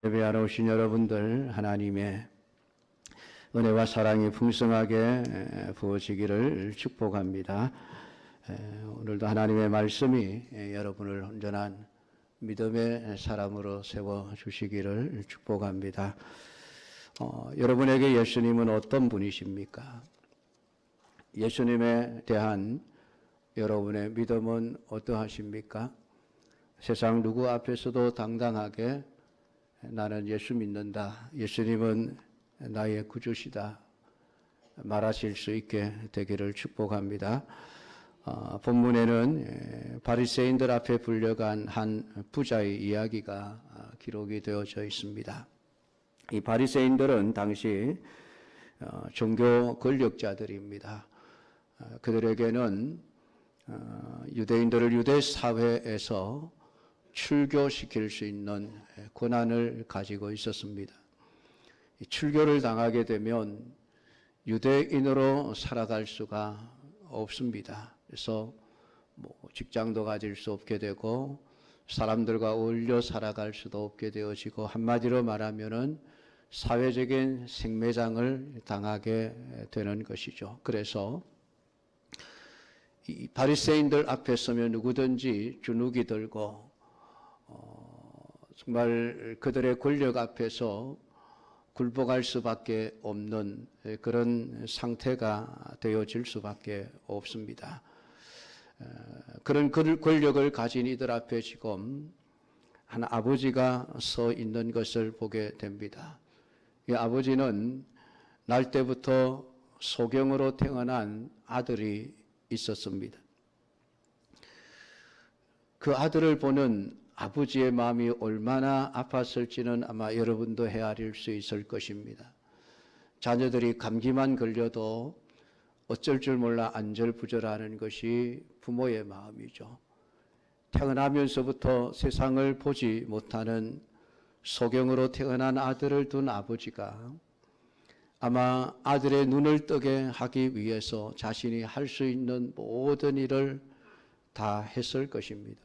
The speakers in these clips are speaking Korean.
예배하러 오신 여러분들 하나님의 은혜와 사랑이 풍성하게 부어지기를 축복합니다. 오늘도 하나님의 말씀이 여러분을 온전한 믿음의 사람으로 세워주시기를 축복합니다. 여러분에게 예수님은 어떤 분이십니까? 예수님에 대한 여러분의 믿음은 어떠하십니까? 세상 누구 앞에서도 당당하게 나는 예수 믿는다, 예수님은 나의 구주시다 말하실 수 있게 되기를 축복합니다. 본문에는 바리새인들 앞에 불려간 한 부자의 이야기가 기록이 되어져 있습니다. 이 바리새인들은 당시 종교 권력자들입니다. 그들에게는 유대인들을 유대 사회에서 출교시킬 수 있는 권한을 가지고 있었습니다. 출교를 당하게 되면 유대인으로 살아갈 수가 없습니다. 그래서 직장도 가질 수 없게 되고 사람들과 어울려 살아갈 수도 없게 되어지고, 한마디로 말하면은 사회적인 생매장을 당하게 되는 것이죠. 그래서 이 바리새인들 앞에 서면 누구든지 주눅이 들고 정말 그들의 권력 앞에서 굴복할 수밖에 없는 그런 상태가 되어질 수밖에 없습니다. 그런 권력을 가진 이들 앞에 지금 한 아버지가 서 있는 것을 보게 됩니다. 이 아버지는 날 때부터 소경으로 태어난 아들이 있었습니다. 그 아들을 보는 아버지의 마음이 얼마나 아팠을지는 아마 여러분도 헤아릴 수 있을 것입니다. 자녀들이 감기만 걸려도 어쩔 줄 몰라 안절부절하는 것이 부모의 마음이죠. 태어나면서부터 세상을 보지 못하는 소경으로 태어난 아들을 둔 아버지가 아마 아들의 눈을 뜨게 하기 위해서 자신이 할 수 있는 모든 일을 다 했을 것입니다.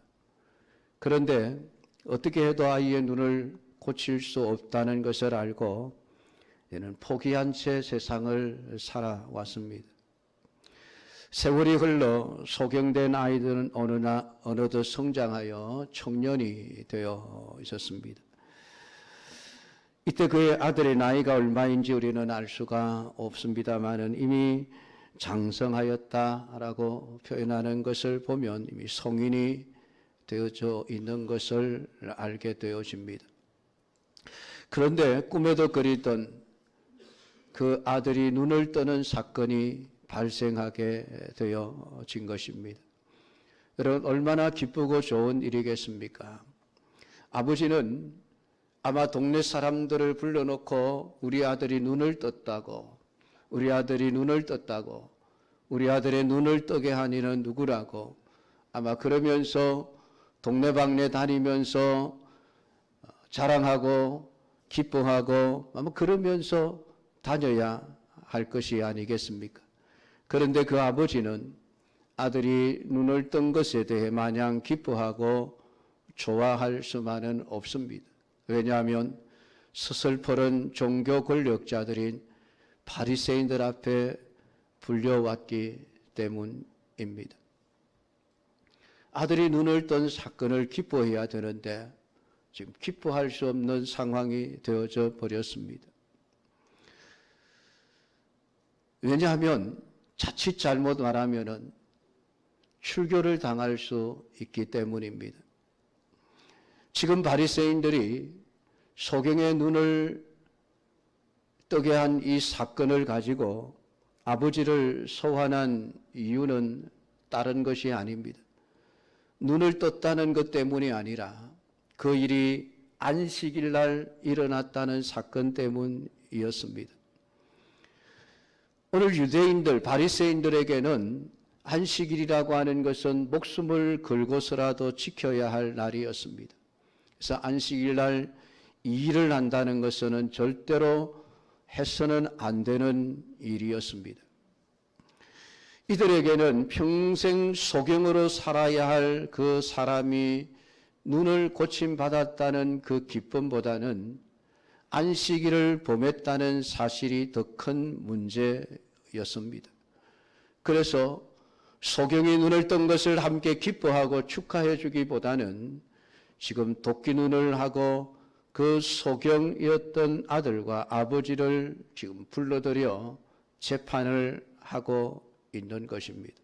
그런데 어떻게 해도 아이의 눈을 고칠 수 없다는 것을 알고 이는 포기한 채 세상을 살아왔습니다. 세월이 흘러 소경된 아이들은 어느덧 성장하여 청년이 되어 있었습니다. 이때 그의 아들의 나이가 얼마인지 우리는 알 수가 없습니다만은 이미 장성하였다라고 표현하는 것을 보면 이미 성인이 되어져 있는 것을 알게 되어집니다. 그런데 꿈에도 그리던 그 아들이 눈을 뜨는 사건이 발생하게 되어진 것입니다. 여러분, 얼마나 기쁘고 좋은 일이겠습니까? 아버지는 아마 동네 사람들을 불러놓고 우리 아들이 눈을 떴다고, 우리 아들이 눈을 떴다고, 우리 아들의 눈을 뜨게 한 이는 누구라고 아마 그러면서 동네방네 다니면서 자랑하고 기뻐하고 아마 그러면서 다녀야 할 것이 아니겠습니까? 그런데 그 아버지는 아들이 눈을 뜬 것에 대해 마냥 기뻐하고 좋아할 수만은 없습니다. 왜냐하면 서슬퍼런 종교 권력자들인 바리새인들 앞에 불려왔기 때문입니다. 아들이 눈을 뜬 사건을 기뻐해야 되는데 지금 기뻐할 수 없는 상황이 되어져 버렸습니다. 왜냐하면 자칫 잘못 말하면은 출교를 당할 수 있기 때문입니다. 지금 바리새인들이 소경의 눈을 뜨게 한 이 사건을 가지고 아버지를 소환한 이유는 다른 것이 아닙니다. 눈을 떴다는 것 때문이 아니라 그 일이 안식일 날 일어났다는 사건 때문이었습니다. 오늘 유대인들, 바리새인들에게는 안식일이라고 하는 것은 목숨을 걸고서라도 지켜야 할 날이었습니다. 그래서 안식일 날 이 일을 한다는 것은 절대로 해서는 안 되는 일이었습니다. 이들에게는 평생 소경으로 살아야 할 그 사람이 눈을 고침받았다는 그 기쁨보다는 안식일을 범했다는 사실이 더 큰 문제였습니다. 그래서 소경이 눈을 뜬 것을 함께 기뻐하고 축하해 주기보다는 지금 도끼 눈을 하고 그 소경이었던 아들과 아버지를 지금 불러들여 재판을 하고 있는 것입니다.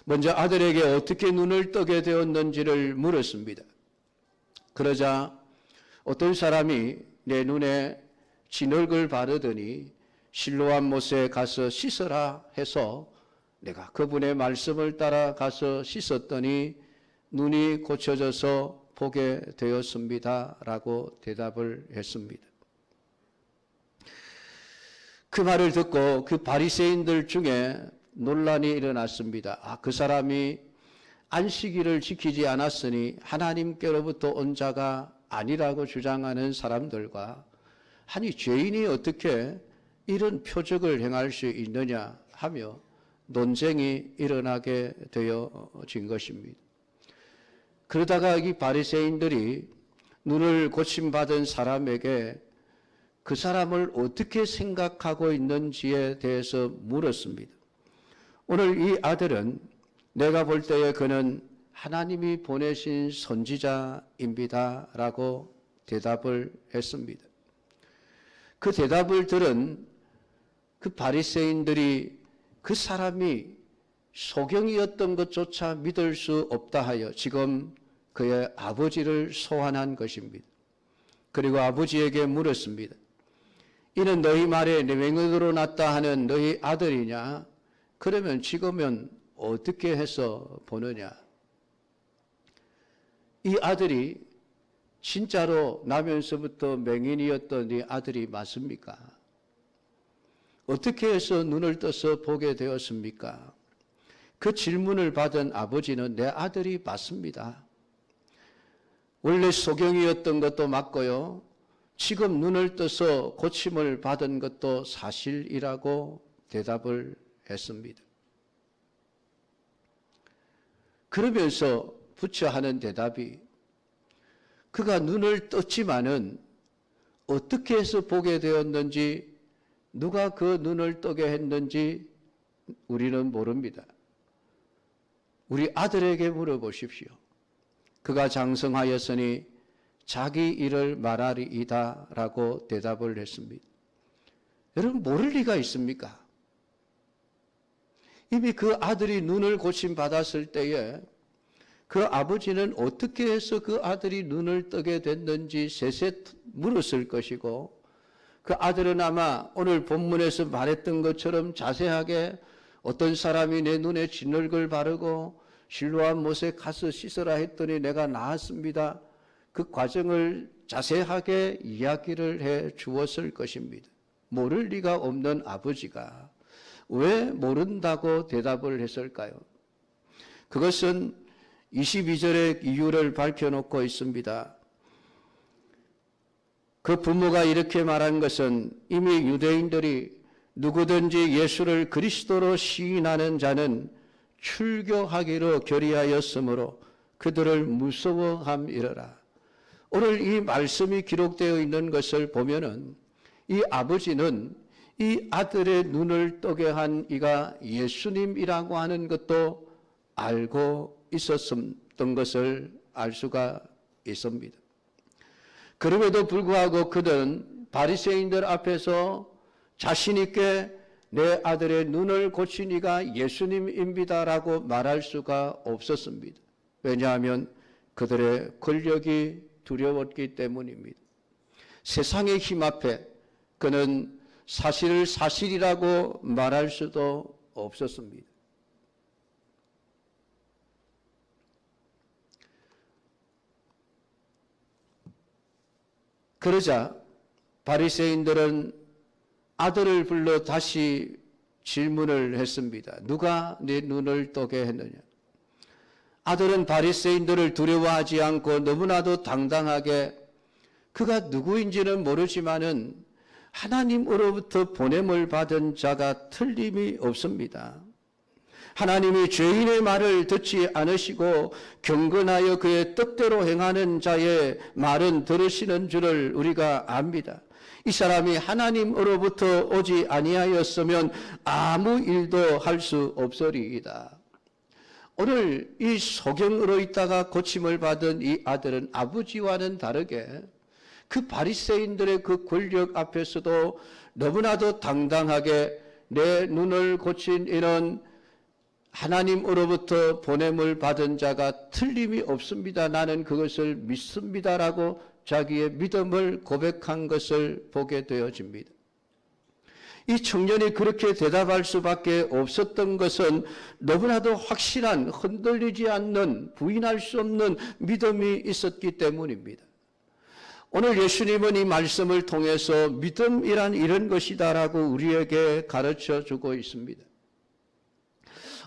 먼저 아들에게 어떻게 눈을 뜨게 되었는지를 물었습니다. 그러자 어떤 사람이 내 눈에 진흙을 바르더니 실로암 못에 가서 씻어라 해서 내가 그분의 말씀을 따라 가서 씻었더니 눈이 고쳐져서 보게 되었습니다. 라고 대답을 했습니다. 그 말을 듣고 그 바리새인들 중에 논란이 일어났습니다. 그 사람이 안식일을 지키지 않았으니 하나님께로부터 온 자가 아니라고 주장하는 사람들과 아니 죄인이 어떻게 이런 표적을 행할 수 있느냐 하며 논쟁이 일어나게 되어진 것입니다. 그러다가 이 바리새인들이 눈을 고침받은 사람에게 그 사람을 어떻게 생각하고 있는지에 대해서 물었습니다. 오늘 이 아들은 내가 볼 때에 그는 하나님이 보내신 선지자입니다. 라고 대답을 했습니다. 그 대답을 들은 그 바리새인들이 그 사람이 소경이었던 것조차 믿을 수 없다 하여 지금 그의 아버지를 소환한 것입니다. 그리고 아버지에게 물었습니다. 이는 너희 말에 내 맹으로 났다 하는 너희 아들이냐? 그러면 지금은 어떻게 해서 보느냐? 이 아들이 진짜로 나면서부터 맹인이었던 이 아들이 맞습니까? 어떻게 해서 눈을 떠서 보게 되었습니까? 그 질문을 받은 아버지는 내 아들이 맞습니다. 원래 소경이었던 것도 맞고요. 지금 눈을 떠서 고침을 받은 것도 사실이라고 대답을 했습니다. 그러면서 부처 하는 대답이 그가 눈을 떴지만은 어떻게 해서 보게 되었는지 누가 그 눈을 뜨게 했는지 우리는 모릅니다. 우리 아들에게 물어보십시오. 그가 장성하였으니 자기 일을 말하리이다 라고 대답을 했습니다. 여러분 모를 리가 있습니까? 이미 그 아들이 눈을 고침받았을 때에 그 아버지는 어떻게 해서 그 아들이 눈을 뜨게 됐는지 세세 물었을 것이고 그 아들은 아마 오늘 본문에서 말했던 것처럼 자세하게 어떤 사람이 내 눈에 진흙을 바르고 실로암 못에 가서 씻으라 했더니 내가 나았습니다. 그 과정을 자세하게 이야기를 해 주었을 것입니다. 모를 리가 없는 아버지가 왜 모른다고 대답을 했을까요? 그것은 22절의 이유를 밝혀놓고 있습니다. 그 부모가 이렇게 말한 것은 이미 유대인들이 누구든지 예수를 그리스도로 시인하는 자는 출교하기로 결의하였으므로 그들을 무서워함이러라. 오늘 이 말씀이 기록되어 있는 것을 보면은 이 아버지는 이 아들의 눈을 뜨게 한 이가 예수님이라고 하는 것도 알고 있었던 것을 알 수가 있습니다. 그럼에도 불구하고 그들은 바리새인들 앞에서 자신 있게 내 아들의 눈을 고친 이가 예수님입니다라고 말할 수가 없었습니다. 왜냐하면 그들의 권력이 두려웠기 때문입니다. 세상의 힘 앞에 그는 사실을 사실이라고 말할 수도 없었습니다. 그러자 바리새인들은 아들을 불러 다시 질문을 했습니다. 누가 네 눈을 뜨게 했느냐? 아들은 바리새인들을 두려워하지 않고 너무나도 당당하게 그가 누구인지는 모르지만은 하나님으로부터 보냄을 받은 자가 틀림이 없습니다. 하나님이 죄인의 말을 듣지 않으시고 경건하여 그의 뜻대로 행하는 자의 말은 들으시는 줄을 우리가 압니다. 이 사람이 하나님으로부터 오지 아니하였으면 아무 일도 할 수 없으리이다. 오늘 이 소경으로 있다가 고침을 받은 이 아들은 아버지와는 다르게 그 바리새인들의 그 권력 앞에서도 너무나도 당당하게 내 눈을 고친 이는 하나님으로부터 보냄을 받은 자가 틀림이 없습니다. 나는 그것을 믿습니다라고 자기의 믿음을 고백한 것을 보게 되어집니다. 이 청년이 그렇게 대답할 수밖에 없었던 것은 너무나도 확실한 흔들리지 않는 부인할 수 없는 믿음이 있었기 때문입니다. 오늘 예수님은 이 말씀을 통해서 믿음이란 이런 것이다라고 우리에게 가르쳐 주고 있습니다.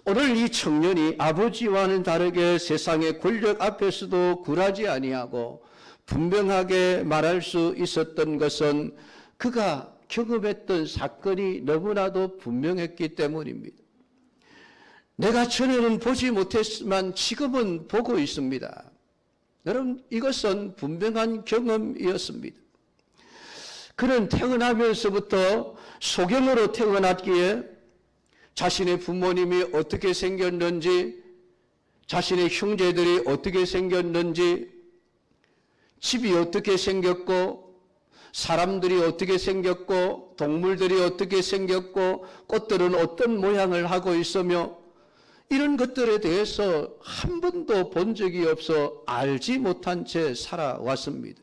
오늘 이 청년이 아버지와는 다르게 세상의 권력 앞에서도 굴하지 아니하고 분명하게 말할 수 있었던 것은 그가 경험했던 사건이 너무나도 분명했기 때문입니다. 내가 전에는 보지 못했지만 지금은 보고 있습니다. 여러분, 이것은 분명한 경험이었습니다. 그는 태어나면서부터 소경으로 태어났기에 자신의 부모님이 어떻게 생겼는지, 자신의 형제들이 어떻게 생겼는지, 집이 어떻게 생겼고, 사람들이 어떻게 생겼고, 동물들이 어떻게 생겼고, 꽃들은 어떤 모양을 하고 있으며, 이런 것들에 대해서 한 번도 본 적이 없어 알지 못한 채 살아왔습니다.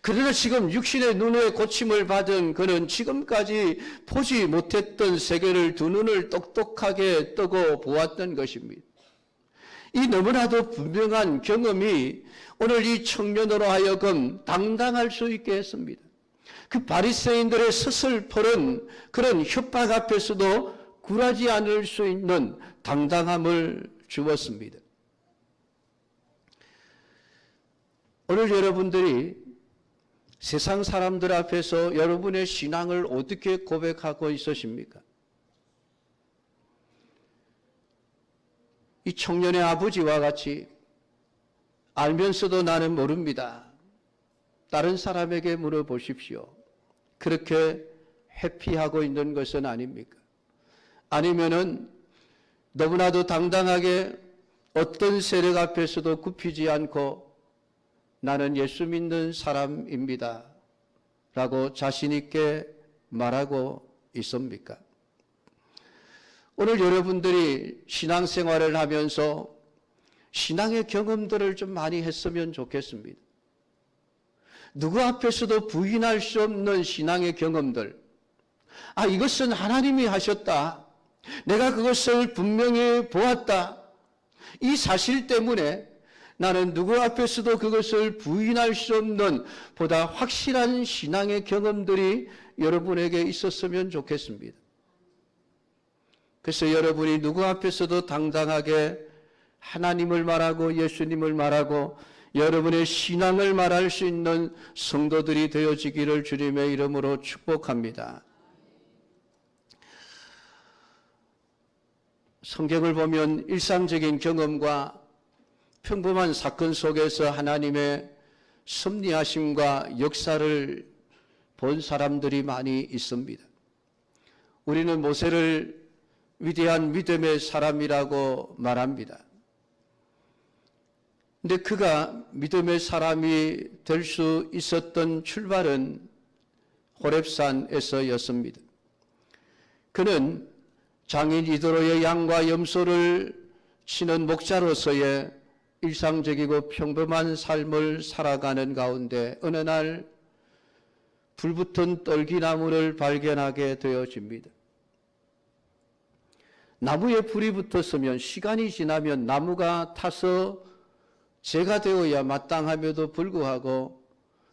그러나 지금 육신의 눈에 고침을 받은 그는 지금까지 보지 못했던 세계를 두 눈을 똑똑하게 뜨고 보았던 것입니다. 이 너무나도 분명한 경험이 오늘 이 청년으로 하여금 당당할 수 있게 했습니다. 그 바리새인들의 서슬퍼른 그런 협박 앞에서도 굴하지 않을 수 있는 당당함을 주었습니다. 오늘 여러분들이 세상 사람들 앞에서 여러분의 신앙을 어떻게 고백하고 있으십니까? 이 청년의 아버지와 같이 알면서도 나는 모릅니다. 다른 사람에게 물어보십시오. 그렇게 회피하고 있는 것은 아닙니까? 아니면은 너무나도 당당하게 어떤 세력 앞에서도 굽히지 않고 나는 예수 믿는 사람입니다 라고 자신 있게 말하고 있습니까? 오늘 여러분들이 신앙생활을 하면서 신앙의 경험들을 좀 많이 했으면 좋겠습니다. 누구 앞에서도 부인할 수 없는 신앙의 경험들. 아, 이것은 하나님이 하셨다. 내가 그것을 분명히 보았다. 이 사실 때문에 나는 누구 앞에서도 그것을 부인할 수 없는 보다 확실한 신앙의 경험들이 여러분에게 있었으면 좋겠습니다. 그래서 여러분이 누구 앞에서도 당당하게 하나님을 말하고 예수님을 말하고 여러분의 신앙을 말할 수 있는 성도들이 되어지기를 주님의 이름으로 축복합니다. 성경을 보면 일상적인 경험과 평범한 사건 속에서 하나님의 섭리하심과 역사를 본 사람들이 많이 있습니다. 우리는 모세를 위대한 믿음의 사람이라고 말합니다. 근데 그가 믿음의 사람이 될 수 있었던 출발은 호렙산에서였습니다. 그는 장인 이드로의 양과 염소를 치는 목자로서의 일상적이고 평범한 삶을 살아가는 가운데 어느 날 불붙은 떨기나무를 발견하게 되어집니다. 나무에 불이 붙었으면 시간이 지나면 나무가 타서 재가 되어야 마땅함에도 불구하고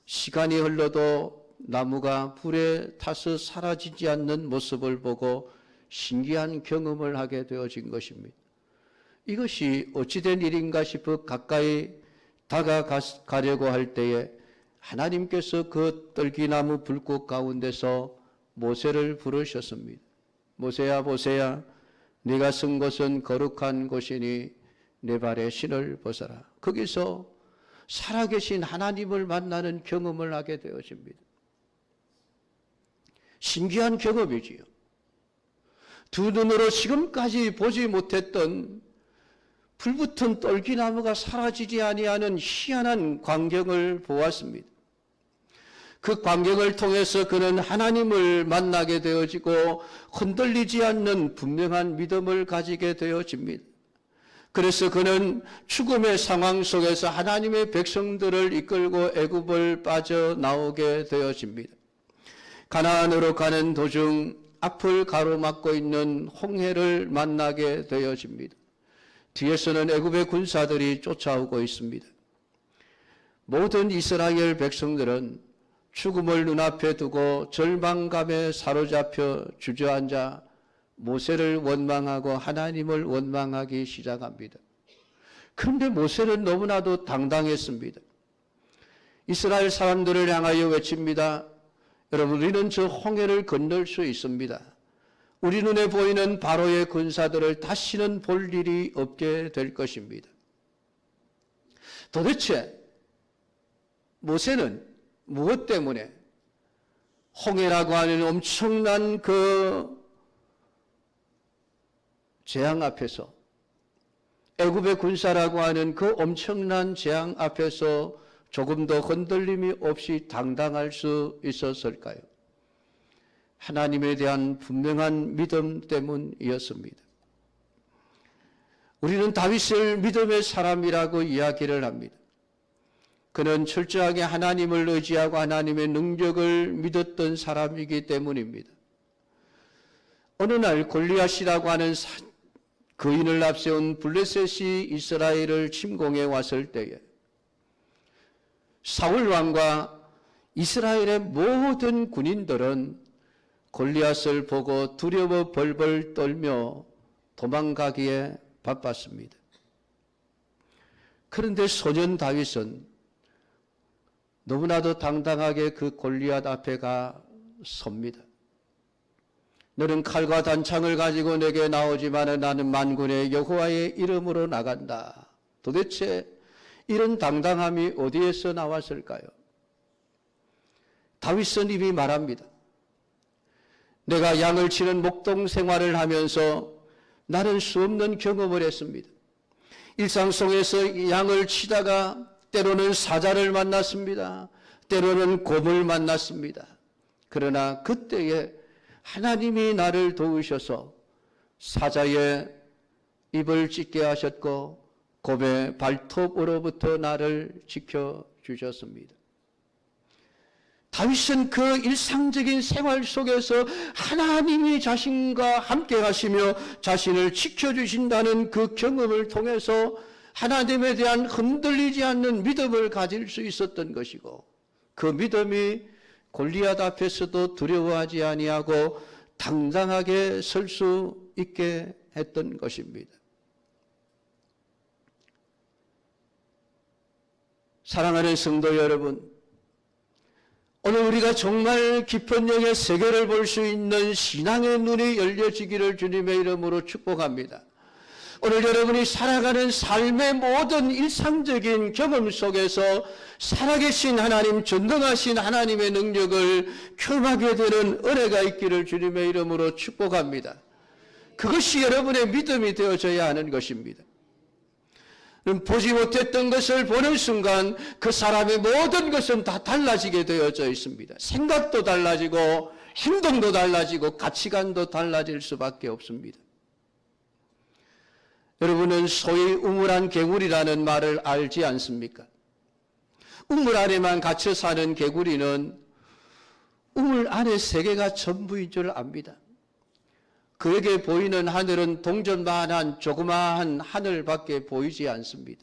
시간이 흘러도 나무가 불에 타서 사라지지 않는 모습을 보고 신기한 경험을 하게 되어진 것입니다. 이것이 어찌된 일인가 싶어 가까이 다가가려고 할 때에 하나님께서 그 떨기나무 불꽃 가운데서 모세를 부르셨습니다. 모세야, 모세야, 네가 쓴 곳은 거룩한 곳이니 내 발에 신을 벗어라. 거기서 살아계신 하나님을 만나는 경험을 하게 되어집니다. 신기한 경험이지요. 두 눈으로 지금까지 보지 못했던 불붙은 떨기나무가 사라지지 아니하는 희한한 광경을 보았습니다. 그 광경을 통해서 그는 하나님을 만나게 되어지고 흔들리지 않는 분명한 믿음을 가지게 되어집니다. 그래서 그는 죽음의 상황 속에서 하나님의 백성들을 이끌고 애굽을 빠져나오게 되어집니다. 가나안으로 가는 도중 앞을 가로막고 있는 홍해를 만나게 되어집니다. 뒤에서는 애굽의 군사들이 쫓아오고 있습니다. 모든 이스라엘 백성들은 죽음을 눈앞에 두고 절망감에 사로잡혀 주저앉아 모세를 원망하고 하나님을 원망하기 시작합니다. 그런데 모세는 너무나도 당당했습니다. 이스라엘 사람들을 향하여 외칩니다. 여러분, 우리는 저 홍해를 건널 수 있습니다. 우리 눈에 보이는 바로의 군사들을 다시는 볼 일이 없게 될 것입니다. 도대체 모세는 무엇 때문에 홍해라고 하는 엄청난 그 재앙 앞에서, 애굽의 군사라고 하는 그 엄청난 재앙 앞에서 조금 더 흔들림이 없이 당당할 수 있었을까요? 하나님에 대한 분명한 믿음 때문이었습니다. 우리는 다윗을 믿음의 사람이라고 이야기를 합니다. 그는 철저하게 하나님을 의지하고 하나님의 능력을 믿었던 사람이기 때문입니다. 어느 날 골리앗이라고 하는 거인을 앞세운 블레셋이 이스라엘을 침공해 왔을 때에 사울 왕과 이스라엘의 모든 군인들은 골리앗을 보고 두려워 벌벌 떨며 도망가기에 바빴습니다. 그런데 소년 다윗은 너무나도 당당하게 그 골리앗 앞에 가 섭니다. 너는 칼과 단창을 가지고 내게 나오지만 나는 만군의 여호와의 이름으로 나간다. 도대체 이런 당당함이 어디에서 나왔을까요? 다윗은 이미 말합니다. 내가 양을 치는 목동 생활을 하면서 나는 수없는 경험을 했습니다. 일상 속에서 양을 치다가 때로는 사자를 만났습니다. 때로는 곰을 만났습니다. 그러나 그때에 하나님이 나를 도우셔서 사자의 입을 찢게 하셨고 곰의 발톱으로부터 나를 지켜주셨습니다. 다윗은 그 일상적인 생활 속에서 하나님이 자신과 함께 하시며 자신을 지켜주신다는 그 경험을 통해서 하나님에 대한 흔들리지 않는 믿음을 가질 수 있었던 것이고, 그 믿음이 골리앗 앞에서도 두려워하지 아니하고 당당하게 설 수 있게 했던 것입니다. 사랑하는 성도 여러분, 오늘 우리가 정말 깊은 영의 세계를 볼 수 있는 신앙의 눈이 열려지기를 주님의 이름으로 축복합니다. 오늘 여러분이 살아가는 삶의 모든 일상적인 경험 속에서 살아계신 하나님, 전능하신 하나님의 능력을 경험하게 되는 은혜가 있기를 주님의 이름으로 축복합니다. 그것이 여러분의 믿음이 되어져야 하는 것입니다. 보지 못했던 것을 보는 순간 그 사람의 모든 것은 다 달라지게 되어져 있습니다. 생각도 달라지고 행동도 달라지고 가치관도 달라질 수밖에 없습니다. 여러분은 소위 우물안 개구리라는 말을 알지 않습니까? 우물 안에만 갇혀 사는 개구리는 우물 안의 세계가 전부인 줄 압니다. 그에게 보이는 하늘은 동전만한 조그마한 하늘밖에 보이지 않습니다.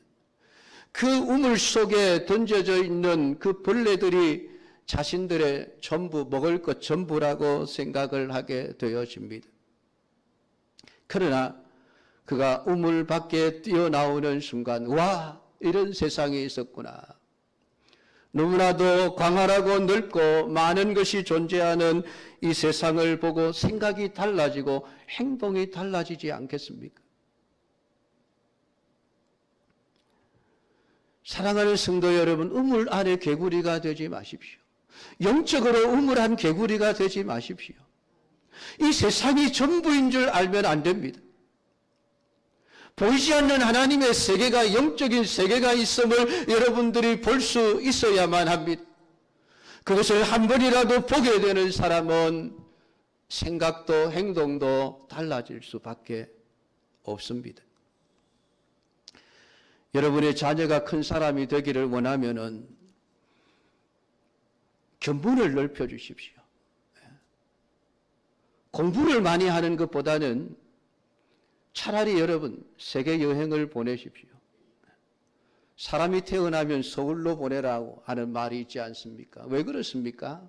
그 우물 속에 던져져 있는 그 벌레들이 자신들의 전부, 먹을 것 전부라고 생각을 하게 되어집니다. 그러나 그가 우물 밖에 뛰어나오는 순간, 와, 이런 세상이 있었구나. 너무나도 광활하고 넓고 많은 것이 존재하는 이 세상을 보고 생각이 달라지고 행동이 달라지지 않겠습니까? 사랑하는 성도 여러분, 우물 안에 개구리가 되지 마십시오. 영적으로 우물한 개구리가 되지 마십시오. 이 세상이 전부인 줄 알면 안 됩니다. 보이지 않는 하나님의 세계가, 영적인 세계가 있음을 여러분들이 볼 수 있어야만 합니다. 그것을 한 번이라도 보게 되는 사람은 생각도 행동도 달라질 수밖에 없습니다. 여러분의 자녀가 큰 사람이 되기를 원하면은 견문을 넓혀 주십시오. 공부를 많이 하는 것보다는 차라리 여러분 세계 여행을 보내십시오. 사람이 태어나면 서울로 보내라고 하는 말이 있지 않습니까? 왜 그렇습니까?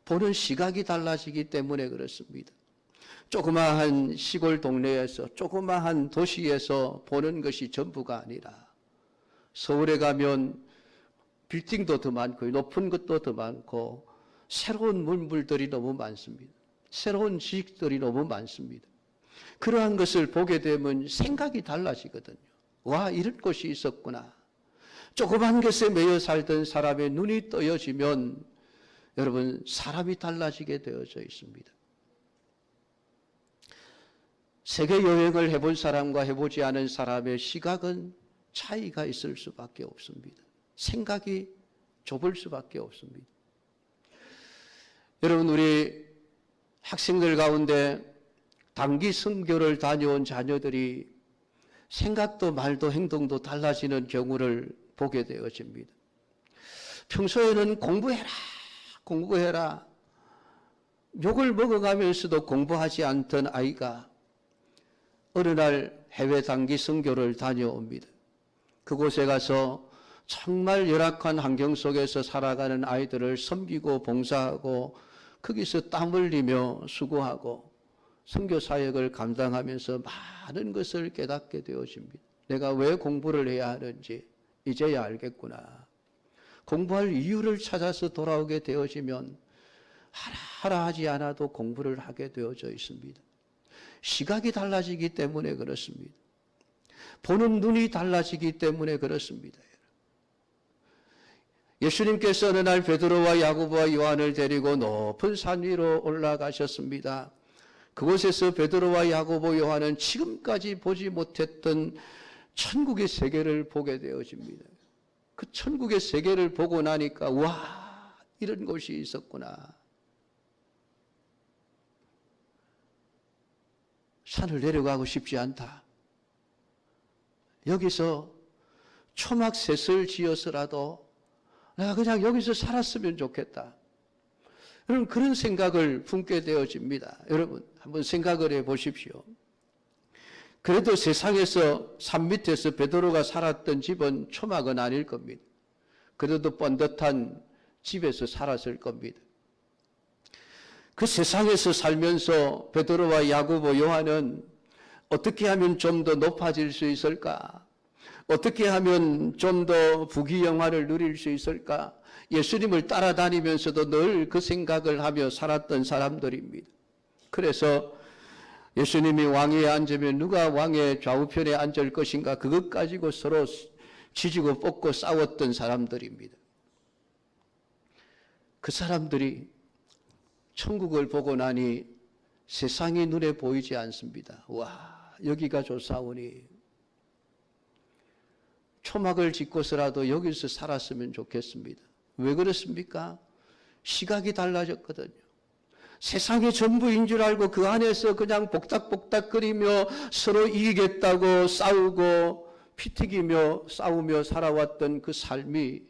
보는 시각이 달라지기 때문에 그렇습니다. 조그마한 시골 동네에서, 조그마한 도시에서 보는 것이 전부가 아니라 서울에 가면 빌딩도 더 많고 높은 것도 더 많고 새로운 문물들이 너무 많습니다. 새로운 지식들이 너무 많습니다. 그러한 것을 보게 되면 생각이 달라지거든요. 와, 이런 곳이 있었구나. 조그만 것에 매여 살던 사람의 눈이 떠여지면 여러분 사람이 달라지게 되어져 있습니다. 세계 여행을 해본 사람과 해보지 않은 사람의 시각은 차이가 있을 수밖에 없습니다. 생각이 좁을 수밖에 없습니다. 여러분, 우리 학생들 가운데 단기 선교를 다녀온 자녀들이 생각도 말도 행동도 달라지는 경우를 보게 되어집니다. 평소에는 공부해라 욕을 먹어가면서도 공부하지 않던 아이가 어느 날 해외 단기 선교를 다녀옵니다. 그곳에 가서 정말 열악한 환경 속에서 살아가는 아이들을 섬기고 봉사하고 거기서 땀 흘리며 수고하고 선교 사역을 감당하면서 많은 것을 깨닫게 되어집니다. 내가 왜 공부를 해야 하는지 이제야 알겠구나. 공부할 이유를 찾아서 돌아오게 되어지면 하라 하지 않아도 공부를 하게 되어져 있습니다. 시각이 달라지기 때문에 그렇습니다. 보는 눈이 달라지기 때문에 그렇습니다. 예수님께서 어느 날 베드로와 야고보와 요한을 데리고 높은 산 위로 올라가셨습니다. 그곳에서 베드로와 야고보, 요한은 지금까지 보지 못했던 천국의 세계를 보게 되어집니다. 그 천국의 세계를 보고 나니까 와, 이런 곳이 있었구나. 산을 내려가고 싶지 않다. 여기서 초막셋을 지어서라도 내가 그냥 여기서 살았으면 좋겠다. 여러분, 그런 생각을 품게 되어집니다. 여러분, 한번 생각을 해보십시오. 그래도 세상에서 산 밑에서 베드로가 살았던 집은 초막은 아닐 겁니다. 그래도 번듯한 집에서 살았을 겁니다. 그 세상에서 살면서 베드로와 야고보, 요한은 어떻게 하면 좀 더 높아질 수 있을까? 어떻게 하면 좀 더 부귀영화를 누릴 수 있을까? 예수님을 따라다니면서도 늘 그 생각을 하며 살았던 사람들입니다. 그래서 예수님이 왕위에 앉으면 누가 왕의 좌우편에 앉을 것인가, 그것 가지고 서로 지지고 뽑고 싸웠던 사람들입니다. 그 사람들이 천국을 보고 나니 세상이 눈에 보이지 않습니다. 와, 여기가 좋사오니 초막을 짓고서라도 여기서 살았으면 좋겠습니다. 왜 그렇습니까? 시각이 달라졌거든요. 세상의 전부인 줄 알고 그 안에서 그냥 복닥복닥거리며 서로 이기겠다고 싸우고 피튀기며 싸우며 살아왔던 그 삶이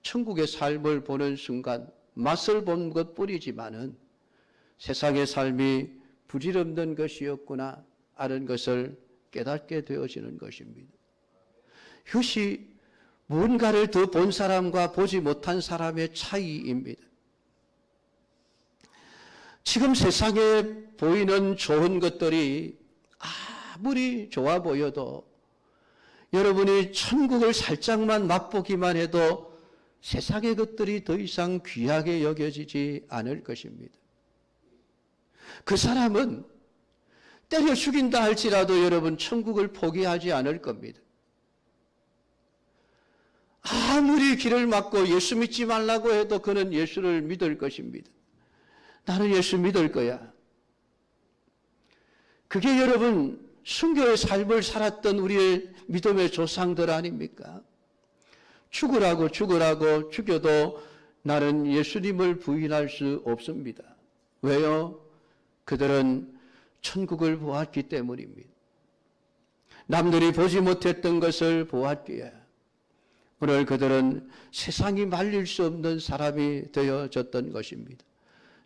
천국의 삶을 보는 순간 맛을 본 것뿐이지만은 세상의 삶이 부질없는 것이었구나 하는 것을 깨닫게 되어지는 것입니다. 이것이 무언가를 더 본 사람과 보지 못한 사람의 차이입니다. 지금 세상에 보이는 좋은 것들이 아무리 좋아 보여도 여러분이 천국을 살짝만 맛보기만 해도 세상의 것들이 더 이상 귀하게 여겨지지 않을 것입니다. 그 사람은 때려 죽인다 할지라도 여러분 천국을 포기하지 않을 겁니다. 아무리 길을 막고 예수 믿지 말라고 해도 그는 예수를 믿을 것입니다. 나는 예수 믿을 거야. 그게 여러분 순교의 삶을 살았던 우리의 믿음의 조상들 아닙니까? 죽으라고 죽여도 나는 예수님을 부인할 수 없습니다. 왜요? 그들은 천국을 보았기 때문입니다. 남들이 보지 못했던 것을 보았기에 오늘 그들은 세상이 말릴 수 없는 사람이 되어졌던 것입니다.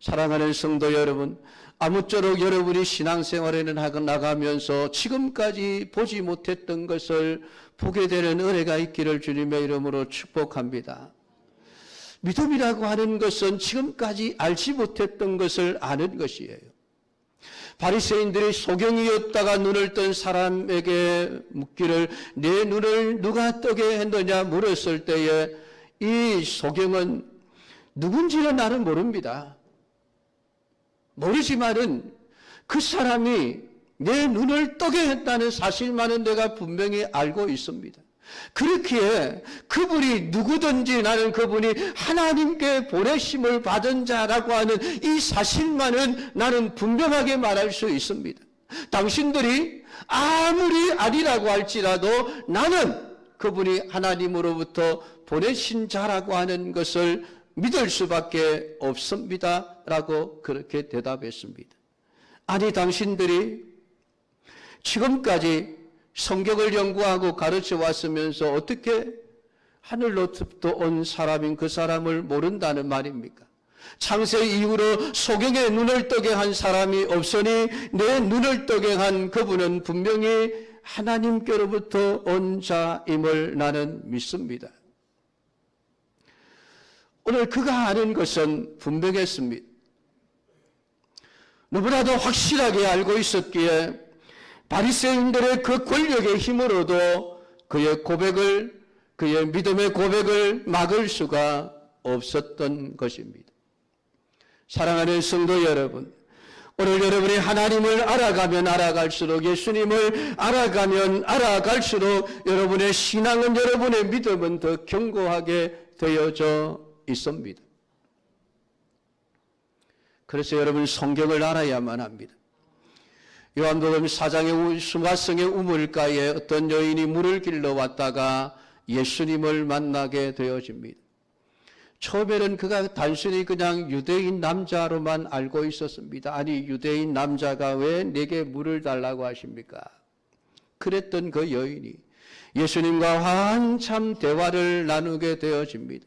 사랑하는 성도 여러분, 아무쪼록 여러분이 신앙생활에 나가면서 지금까지 보지 못했던 것을 보게 되는 은혜가 있기를 주님의 이름으로 축복합니다. 믿음이라고 하는 것은 지금까지 알지 못했던 것을 아는 것이에요. 바리새인들이 소경이었다가 눈을 뜬 사람에게 묻기를 내 눈을 누가 뜨게 했느냐 물었을 때에 이 소경은 누군지는 나는 모릅니다. 모르지만은 그 사람이 내 눈을 뜨게 했다는 사실만은 내가 분명히 알고 있습니다. 그렇기에 그분이 누구든지 나는 그분이 하나님께 보내심을 받은 자라고 하는 이 사실만은 나는 분명하게 말할 수 있습니다. 당신들이 아무리 아니라고 할지라도 나는 그분이 하나님으로부터 보내신 자라고 하는 것을 믿을 수밖에 없습니다. 라고 그렇게 대답했습니다. 아니 당신들이 지금까지 성경을 연구하고 가르쳐 왔으면서 어떻게 하늘로부터 온 사람인 그 사람을 모른다는 말입니까? 창세 이후로 소경의 눈을 뜨게 한 사람이 없으니 내 눈을 뜨게 한 그분은 분명히 하나님께로부터 온 자임을 나는 믿습니다. 오늘 그가 아는 것은 분명했습니다. 너무나도 확실하게 알고 있었기에 바리새인들의 그 권력의 힘으로도 그의 믿음의 고백을 막을 수가 없었던 것입니다. 사랑하는 성도 여러분, 오늘 여러분이 하나님을 알아가면 알아갈수록, 예수님을 알아가면 알아갈수록 여러분의 신앙은, 여러분의 믿음은 더 견고하게 되어져 있습니다. 그래서 여러분 성경을 알아야만 합니다. 요한복음 4장의 수마성의 우물가에 어떤 여인이 물을 길러 왔다가 예수님을 만나게 되어집니다. 처음에는 그가 단순히 그냥 유대인 남자로만 알고 있었습니다. 아니 유대인 남자가 왜 내게 물을 달라고 하십니까? 그랬던 그 여인이 예수님과 한참 대화를 나누게 되어집니다.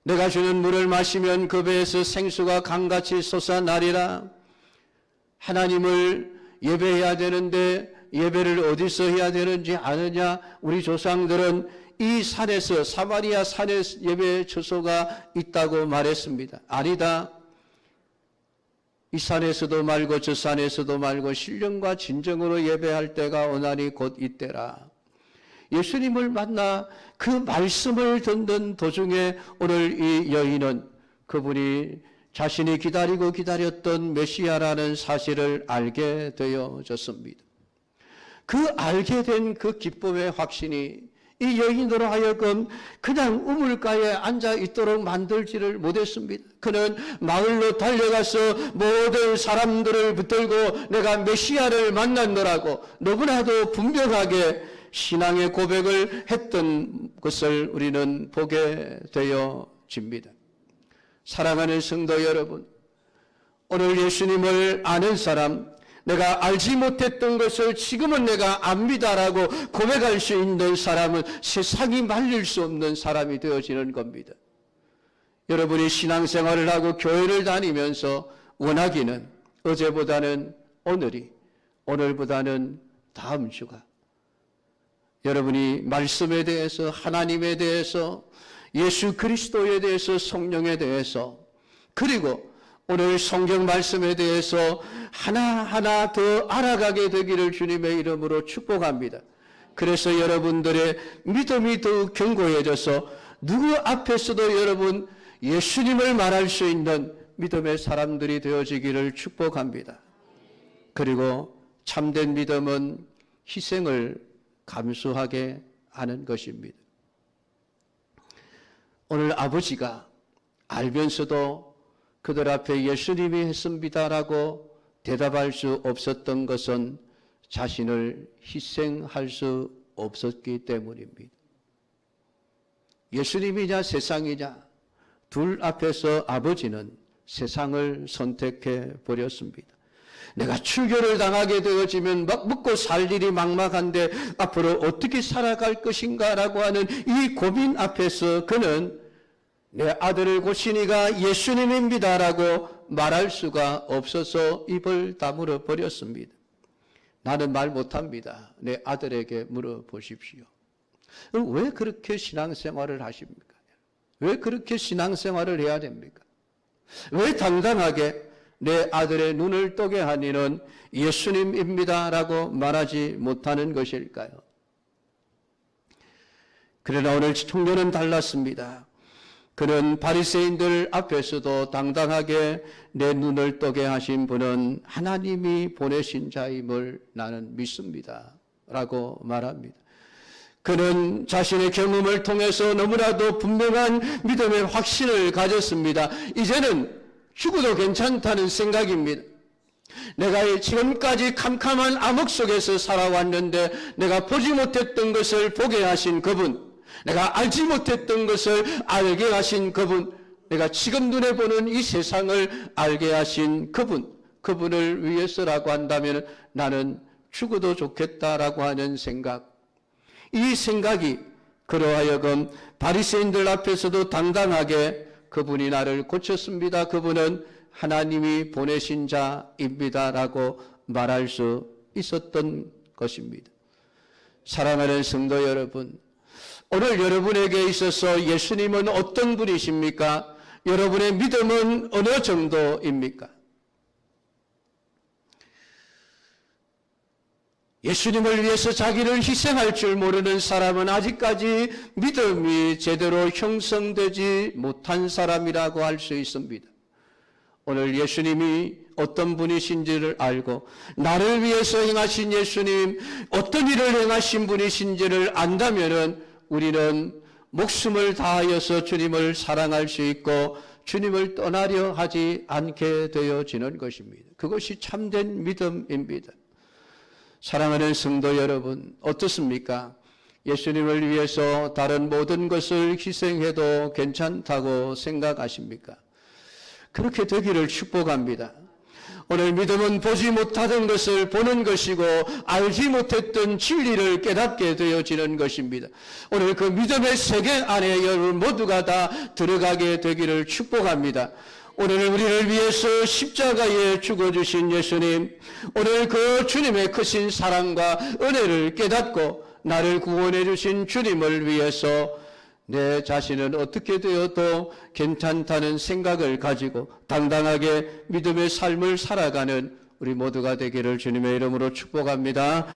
내가 주는 물을 마시면 그 배에서 생수가 강같이 솟아나리라. 하나님을 예배해야 되는데 예배를 어디서 해야 되는지 아느냐? 우리 조상들은 이 산에서, 사마리아 산에 예배 처소가 있다고 말했습니다. 아니다. 이 산에서도 말고 저 산에서도 말고 신령과 진정으로 예배할 때가 오나니 곧 이때라. 예수님을 만나 그 말씀을 듣는 도중에 오늘 이 여인은 그분이 자신이 기다렸던 메시아라는 사실을 알게 되어졌습니다. 그 알게 된 그 기쁨의 확신이 이 여인으로 하여금 그냥 우물가에 앉아 있도록 만들지를 못했습니다. 그는 마을로 달려가서 모든 사람들을 붙들고 내가 메시아를 만났노라고 너무나도 분명하게 신앙의 고백을 했던 것을 우리는 보게 되어집니다. 사랑하는 성도 여러분, 오늘 예수님을 아는 사람, 내가 알지 못했던 것을 지금은 내가 압니다라고 고백할 수 있는 사람은 세상이 말릴 수 없는 사람이 되어지는 겁니다. 여러분이 신앙생활을 하고 교회를 다니면서 원하기는 어제보다는 오늘이, 오늘보다는 다음 주가 여러분이 말씀에 대해서, 하나님에 대해서, 예수 그리스도에 대해서, 성령에 대해서, 그리고 오늘 성경 말씀에 대해서 하나하나 더 알아가게 되기를 주님의 이름으로 축복합니다. 그래서 여러분들의 믿음이 더욱 견고해져서 누구 앞에서도 여러분 예수님을 말할 수 있는 믿음의 사람들이 되어지기를 축복합니다. 그리고 참된 믿음은 희생을 감수하게 하는 것입니다. 오늘 아버지가 알면서도 그들 앞에 예수님이 했습니다라고 대답할 수 없었던 것은 자신을 희생할 수 없었기 때문입니다. 예수님이냐 세상이냐 둘 앞에서 아버지는 세상을 선택해 버렸습니다. 내가 출교를 당하게 되어지면 막 먹고 살 일이 막막한데 앞으로 어떻게 살아갈 것인가 라고 하는 이 고민 앞에서 그는 내 아들을 고시니가 예수님입니다 라고 말할 수가 없어서 입을 다물어 버렸습니다. 나는 말 못합니다. 내 아들에게 물어보십시오. 왜 그렇게 신앙생활을 하십니까? 왜 그렇게 신앙생활을 해야 됩니까? 왜 당당하게 내 아들의 눈을 뜨게 한 이는 예수님입니다 라고 말하지 못하는 것일까요? 그러나 오늘 청년은 달랐습니다. 그는 바리새인들 앞에서도 당당하게 내 눈을 뜨게 하신 분은 하나님이 보내신 자임을 나는 믿습니다 라고 말합니다. 그는 자신의 경험을 통해서 너무나도 분명한 믿음의 확신을 가졌습니다. 이제는 죽어도 괜찮다는 생각입니다. 내가 지금까지 캄캄한 암흑 속에서 살아왔는데 내가 보지 못했던 것을 보게 하신 그분, 내가 알지 못했던 것을 알게 하신 그분, 내가 지금 눈에 보는 이 세상을 알게 하신 그분을 위해서라고 한다면 나는 죽어도 좋겠다라고 하는 생각, 이 생각이 그로 하여금 바리새인들 앞에서도 당당하게 그분이 나를 고쳤습니다. 그분은 하나님이 보내신 자입니다라고 말할 수 있었던 것입니다. 사랑하는 성도 여러분, 오늘 여러분에게 있어서 예수님은 어떤 분이십니까? 여러분의 믿음은 어느 정도입니까? 예수님을 위해서 자기를 희생할 줄 모르는 사람은 아직까지 믿음이 제대로 형성되지 못한 사람이라고 할 수 있습니다. 오늘 예수님이 어떤 분이신지를 알고 나를 위해서 행하신 예수님, 어떤 일을 행하신 분이신지를 안다면은 우리는 목숨을 다하여서 주님을 사랑할 수 있고 주님을 떠나려 하지 않게 되어지는 것입니다. 그것이 참된 믿음입니다. 사랑하는 성도 여러분, 어떻습니까? 예수님을 위해서 다른 모든 것을 희생해도 괜찮다고 생각하십니까? 그렇게 되기를 축복합니다. 오늘 믿음은 보지 못하던 것을 보는 것이고 알지 못했던 진리를 깨닫게 되어지는 것입니다. 오늘 그 믿음의 세계 안에 여러분 모두가 다 들어가게 되기를 축복합니다. 오늘 우리를 위해서 십자가에 죽어주신 예수님, 오늘 그 주님의 크신 사랑과 은혜를 깨닫고 나를 구원해 주신 주님을 위해서 내 자신은 어떻게 되어도 괜찮다는 생각을 가지고 당당하게 믿음의 삶을 살아가는 우리 모두가 되기를 주님의 이름으로 축복합니다.